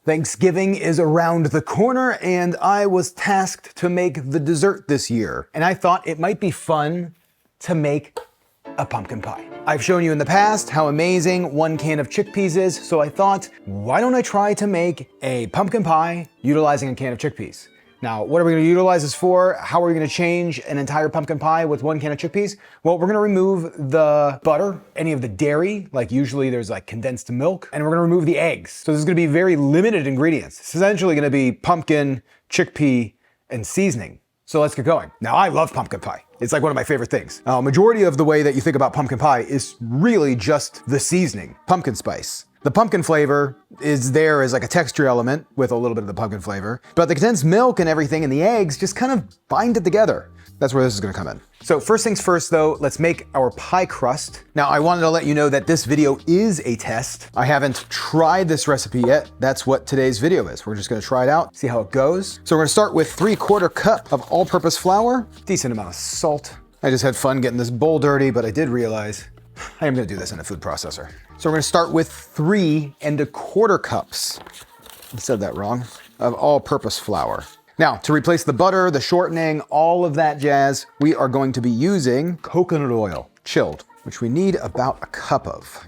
Thanksgiving is around the corner, and I was tasked to make the dessert this year. And I thought it might be fun to make a pumpkin pie. I've shown you in the past how amazing 1 can of chickpeas is, so I thought, why don't I try to make a pumpkin pie utilizing a can of chickpeas? Now, what are we gonna utilize this for? How are we gonna change an entire pumpkin pie with 1 can of chickpeas? Well, we're gonna remove the butter, any of the dairy, like usually there's like condensed milk, and we're gonna remove the eggs. So this is gonna be very limited ingredients. It's essentially gonna be pumpkin, chickpea, and seasoning. So let's get going. Now, I love pumpkin pie. It's like one of my favorite things. Majority of the way that you think about pumpkin pie is really just the seasoning, pumpkin spice. The pumpkin flavor is there as like a texture element with a little bit of the pumpkin flavor, but the condensed milk and everything and the eggs just kind of bind it together. That's where this is gonna come in. So first things first though, let's make our pie crust. Now I wanted to let you know that this video is a test. I haven't tried this recipe yet. That's what today's video is. We're just gonna try it out, see how it goes. So we're gonna start with 3/4 cup of all-purpose flour, decent amount of salt. I just had fun getting this bowl dirty, but I did realize I am gonna do this in a food processor. So we're gonna start with 3¼ cups, I said that wrong, of all-purpose flour. Now, to replace the butter, the shortening, all of that jazz, we are going to be using coconut oil, chilled, which we need about 1 cup of.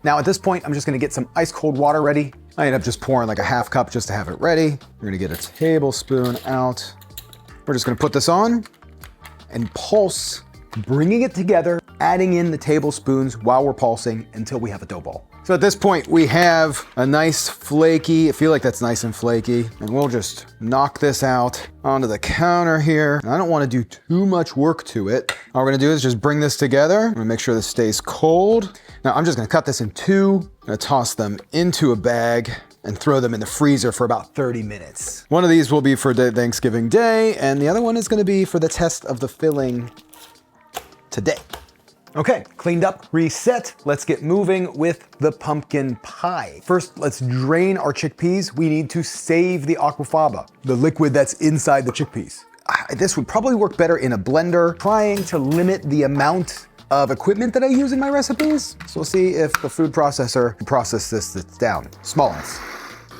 Now at this point, I'm just gonna get some ice cold water ready. I end up just pouring like a 1/2 cup just to have it ready. We're gonna get a tablespoon out. We're just gonna put this on and pulse, bringing it together, adding in the tablespoons while we're pulsing until we have a dough ball. So at this point, we have a nice flaky, I feel like that's nice and flaky, and we'll just knock this out onto the counter here. I don't wanna do too much work to it. All we're gonna do is just bring this together. I'm gonna make sure this stays cold. Now I'm just gonna cut this in 2. I'm gonna toss them into a bag and throw them in the freezer for about 30 minutes. One of these will be for Thanksgiving Day, and the other one is gonna be for the test of the filling today. Okay, cleaned up, reset. Let's get moving with the pumpkin pie. First, let's drain our chickpeas. We need to save the aquafaba, the liquid that's inside the chickpeas. This would probably work better in a blender, trying to limit the amount of equipment that I use in my recipes. So we'll see if the food processor can process this down. Small ones.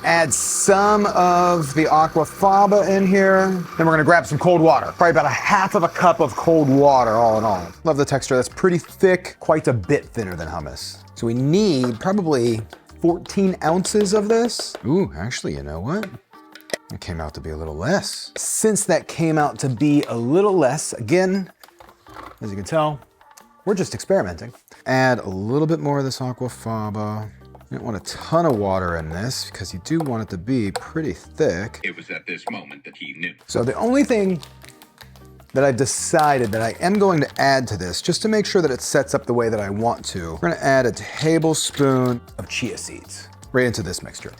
Add some of the aquafaba in here. Then we're gonna grab some cold water. Probably about 1/2 cup of cold water all in all. Love the texture, that's pretty thick, quite a bit thinner than hummus. So we need probably 14 ounces of this. Ooh, actually, you know what? It came out to be a little less. Since that came out to be a little less, again, as you can tell, we're just experimenting. Add a little bit more of this aquafaba. You don't want a ton of water in this because you do want it to be pretty thick. It was at this moment that he knew. So the only thing that I've decided that I am going to add to this, just to make sure that it sets up the way that I want to, we're gonna add a tablespoon of chia seeds right into this mixture.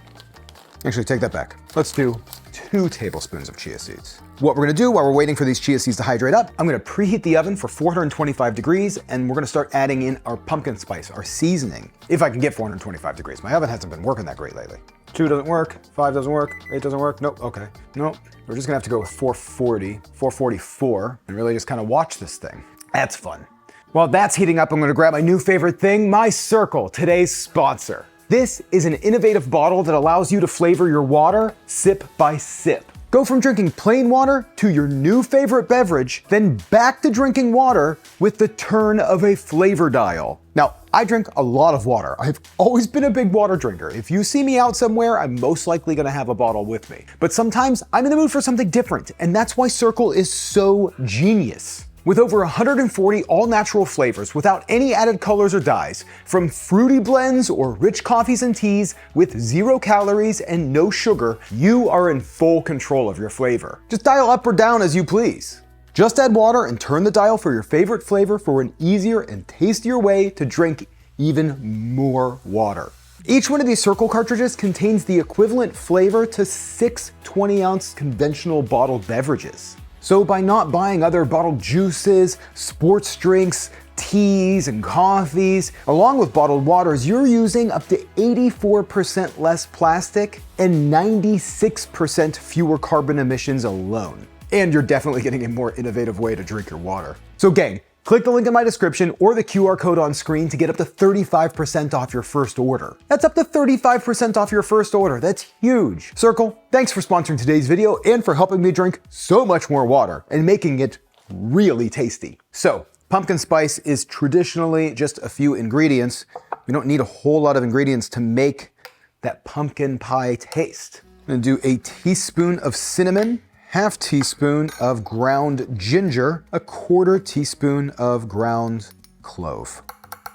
Actually, take that back. Let's do 2 tablespoons of chia seeds. What we're gonna do while we're waiting for these chia seeds to hydrate up, I'm gonna preheat the oven for 425 degrees, and we're gonna start adding in our pumpkin spice, our seasoning, if I can get 425 degrees. My oven hasn't been working that great lately. 2 doesn't work, 5 doesn't work, 8 doesn't work, nope, okay. Nope, we're just gonna have to go with 440, 444, and really just kind of watch this thing. That's fun. While that's heating up, I'm gonna grab my new favorite thing, my Circle, today's sponsor. This is an innovative bottle that allows you to flavor your water sip by sip. Go from drinking plain water to your new favorite beverage, then back to drinking water with the turn of a flavor dial. Now, I drink a lot of water. I've always been a big water drinker. If you see me out somewhere, I'm most likely gonna have a bottle with me. But sometimes I'm in the mood for something different, and that's why Circle is so genius. With over 140 all-natural flavors without any added colors or dyes, from fruity blends or rich coffees and teas with 0 calories and no sugar, you are in full control of your flavor. Just dial up or down as you please. Just add water and turn the dial for your favorite flavor for an easier and tastier way to drink even more water. Each one of these Circle cartridges contains the equivalent flavor to 6 20-ounce conventional bottled beverages. So by not buying other bottled juices, sports drinks, teas, and coffees, along with bottled waters, you're using up to 84% less plastic and 96% fewer carbon emissions alone. And you're definitely getting a more innovative way to drink your water. So gang, Click the link in my description or the QR code on screen to get up to 35% off your first order. That's up to 35% off your first order. That's huge. Circle, thanks for sponsoring today's video and for helping me drink so much more water and making it really tasty. So, pumpkin spice is traditionally just a few ingredients. We don't need a whole lot of ingredients to make that pumpkin pie taste. I'm gonna do a teaspoon of cinnamon, half teaspoon of ground ginger, a quarter teaspoon of ground clove,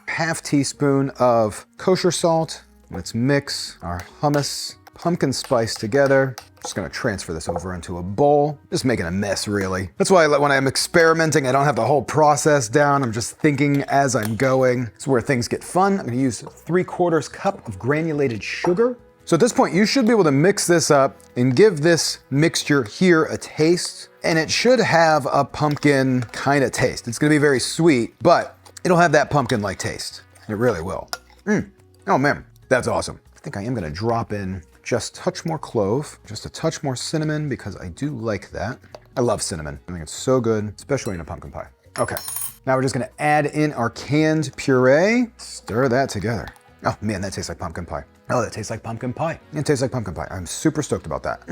half teaspoon of kosher salt. Let's mix our hummus, pumpkin spice together. Just gonna transfer this over into a bowl. Just making a mess, really. That's why when I'm experimenting, I don't have the whole process down. I'm just thinking as I'm going. This is where things get fun. I'm gonna use 3/4 cup of granulated sugar. So at this point, you should be able to mix this up and give this mixture here a taste. And it should have a pumpkin kind of taste. It's gonna be very sweet, but it'll have that pumpkin-like taste. It really will. Oh man, that's awesome. I think I am gonna drop in just a touch more clove, just a touch more cinnamon because I do like that. I love cinnamon. I think it's so good, especially in a pumpkin pie. Okay, now we're just gonna add in our canned puree. Stir that together. Oh man, that tastes like pumpkin pie. Oh, that tastes like pumpkin pie. It tastes like pumpkin pie. I'm super stoked about that.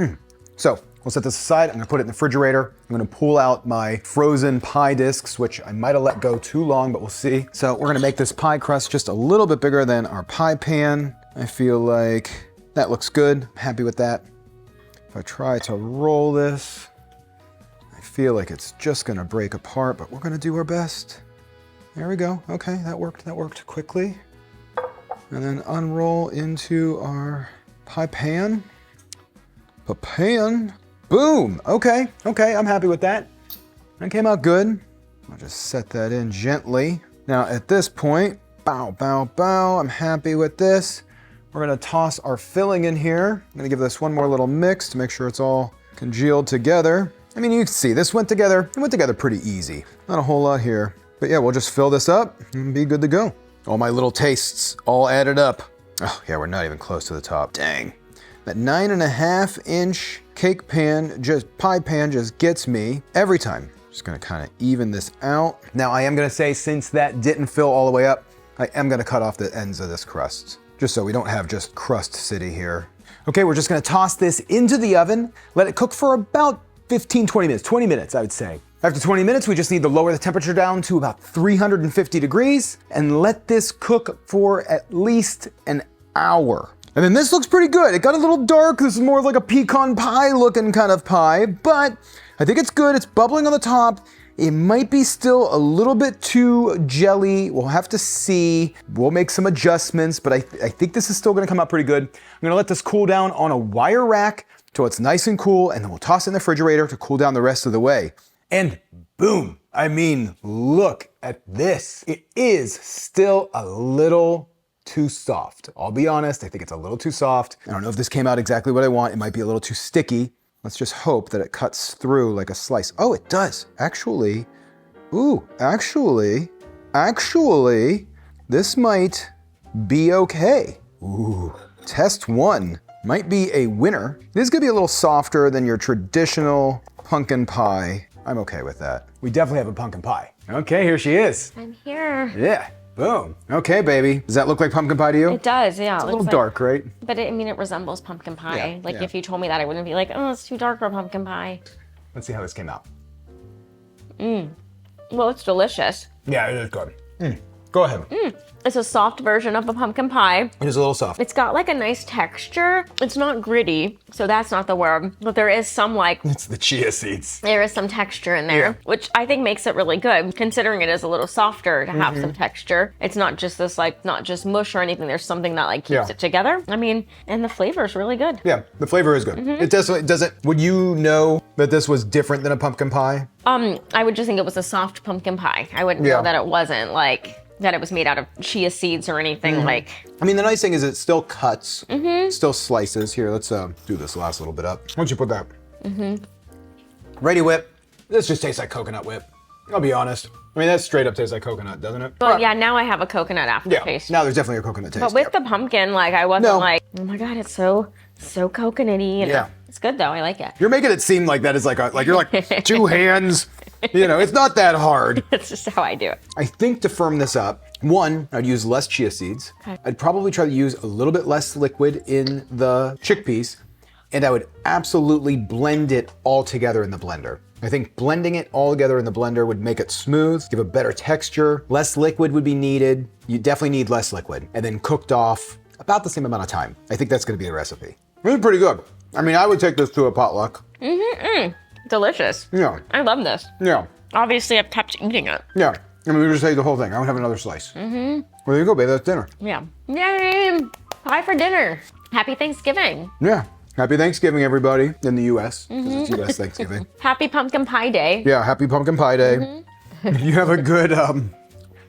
So we'll set this aside. I'm gonna put it in the refrigerator. I'm gonna pull out my frozen pie discs, which I might have let go too long, but we'll see. So we're gonna make this pie crust just a little bit bigger than our pie pan. I feel like that looks good. I'm happy with that. If I try to roll this, I feel like it's just gonna break apart, but we're gonna do our best. There we go. Okay, that worked quickly. And then unroll into our pie pan. Boom. Okay, I'm happy with that. That came out good. I'll just set that in gently. Now at this point, bow. I'm happy with this. We're gonna toss our filling in here. I'm gonna give this one more little mix to make sure it's all congealed together. I mean, you can see this went together pretty easy. Not a whole lot here. But yeah, we'll just fill this up and be good to go. All my little tastes all added up. Oh yeah, we're not even close to the top. Dang. That 9.5 inch cake pan, pie pan just gets me every time. Just gonna kind of even this out. Now I am gonna say, since that didn't fill all the way up, I am gonna cut off the ends of this crust, just so we don't have just crust city here. Okay, we're just gonna toss this into the oven, let it cook for about 15-20 minutes, 20 minutes I would say. After 20 minutes, we just need to lower the temperature down to about 350 degrees and let this cook for at least an hour. And then this looks pretty good. It got a little dark. This is more of like a pecan pie looking kind of pie, but I think it's good. It's bubbling on the top. It might be still a little bit too jelly. We'll have to see. We'll make some adjustments, but I think this is still gonna come out pretty good. I'm gonna let this cool down on a wire rack till it's nice and cool, and then we'll toss it in the refrigerator to cool down the rest of the way. And boom, I mean, look at this. It is still a little too soft. I'll be honest, I think it's a little too soft. I don't know if this came out exactly what I want. It might be a little too sticky. Let's just hope that it cuts through like a slice. Oh, it does. Actually, this might be okay. Ooh, test one might be a winner. This is gonna be a little softer than your traditional pumpkin pie. I'm okay with that. We definitely have a pumpkin pie. Okay, here she is. I'm here. Yeah, boom. Okay, baby. Does that look like pumpkin pie to you? It does, yeah. It's a little dark, right? But I mean, it resembles pumpkin pie. Yeah, If you told me that, I wouldn't be like, oh, it's too dark for pumpkin pie. Let's see how this came out. Well, it's delicious. Yeah, it is good. Go ahead. It's a soft version of a pumpkin pie. It is a little soft. It's got like a nice texture. It's not gritty, so that's not the word. But there is some It's the chia seeds. there is some texture in there, which I think makes it really good, considering it is a little softer to have some texture. It's not just this not just mush or anything. There's something that keeps it together. I mean, and the flavor is really good. Yeah, the flavor is good. It doesn't, would you know that this was different than a pumpkin pie? I would just think it was a soft pumpkin pie. I wouldn't know that it wasn't that it was made out of chia seeds or anything I mean, the nice thing is it still cuts, still slices. Here, let's do this last little bit up. Once you put that. Ready whip. This just tastes like coconut whip. I'll be honest. I mean, that straight up tastes like coconut, doesn't it? But yeah, now I have a coconut aftertaste. Now there's definitely a coconut taste. But with the pumpkin, I wasn't oh my God, it's so coconutty. And It's good though. I like it. You're making it seem like that is like you're like 2 hands. You know, it's not that hard. That's just how I do it. I think to firm this up, 1, I'd use less chia seeds. Okay. I'd probably try to use a little bit less liquid in the chickpeas, and I would absolutely blend it all together in the blender. I think blending it all together in the blender would make it smooth, give a better texture. Less liquid would be needed. You definitely need less liquid. And then cooked off about the same amount of time. I think that's gonna be the recipe. This is pretty good. I mean, I would take this to a potluck. Delicious. Yeah, I love this. yeah, Obviously, I've kept eating it. yeah. I mean, we just ate the whole thing. I would have another slice. Well, there you go, babe, that's dinner. Yeah. Yay! Pie for dinner. Happy Thanksgiving. Yeah. Happy Thanksgiving, everybody, in the US, because it's US Thanksgiving. Happy Pumpkin Pie Day. Yeah, happy Pumpkin Pie Day. You have a good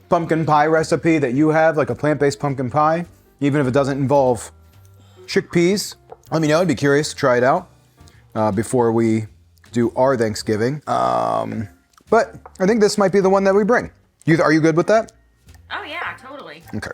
pumpkin pie recipe that you have, like a plant-based pumpkin pie, even if it doesn't involve chickpeas, let me know. I'd be curious to try it out before we do our Thanksgiving. But I think this might be the one that we bring. Are you good with that? Oh yeah, totally. Okay.